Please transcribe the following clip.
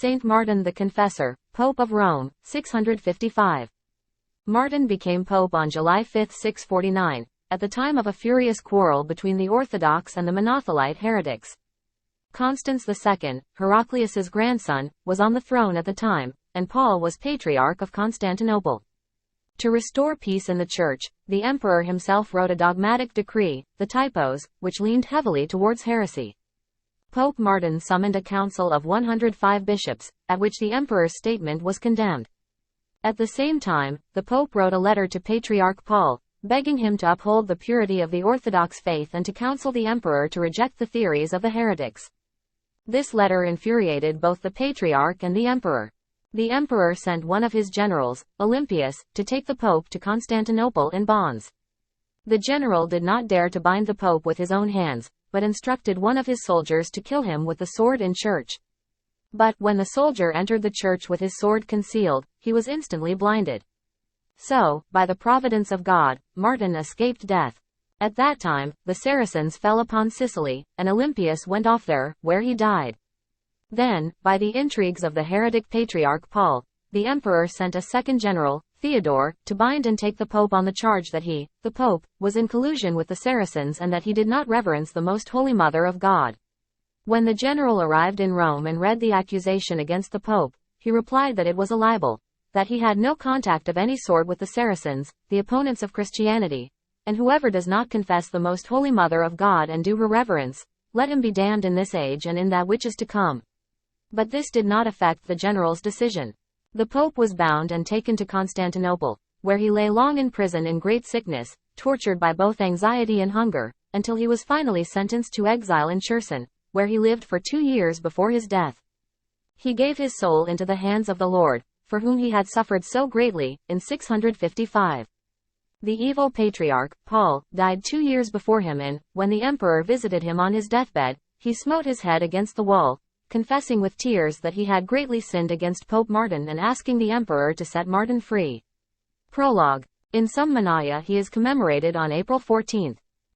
Saint Martin the Confessor, Pope of Rome, 655. Martin became Pope on July 5, 649, at the time of a furious quarrel between the Orthodox and the Monothelite heretics. Constans II, Heraclius's grandson, was on the throne at the time, and Paul was Patriarch of Constantinople. To restore peace in the Church, the emperor himself wrote a dogmatic decree, the Typos, which leaned heavily towards heresy. Pope Martin summoned a council of 105 bishops, at which the emperor's statement was condemned. At the same time, the Pope wrote a letter to Patriarch Paul, begging him to uphold the purity of the Orthodox faith and to counsel the emperor to reject the theories of the heretics. This letter infuriated both the Patriarch and the emperor. The emperor sent one of his generals, Olympius, to take the Pope to Constantinople in bonds. The general did not dare to bind the Pope with his own hands, but instructed one of his soldiers to kill him with the sword in church. But, when the soldier entered the church with his sword concealed, he was instantly blinded. So, by the providence of God, Martin escaped death. At that time, the Saracens fell upon Sicily, and Olympius went off there, where he died. Then, by the intrigues of the heretic Patriarch Paul, the emperor sent a second general, Theodore, to bind and take the Pope on the charge that he, the Pope, was in collusion with the Saracens and that he did not reverence the Most Holy Mother of God. When the general arrived in Rome and read the accusation against the Pope, he replied that it was a libel, that he had no contact of any sort with the Saracens, the opponents of Christianity, and whoever does not confess the Most Holy Mother of God and do her reverence, let him be damned in this age and in that which is to come. But this did not affect the general's decision. The Pope was bound and taken to Constantinople, where he lay long in prison in great sickness, tortured by both anxiety and hunger, until he was finally sentenced to exile in Cherson, where he lived for 2 years before his death. He gave his soul into the hands of the Lord, for whom he had suffered so greatly, in 655. The evil Patriarch, Paul, died 2 years before him and, when the emperor visited him on his deathbed, he smote his head against the wall, confessing with tears that he had greatly sinned against Pope Martin and asking the emperor to set Martin free. Prologue. In some Manaya he is commemorated on April 14.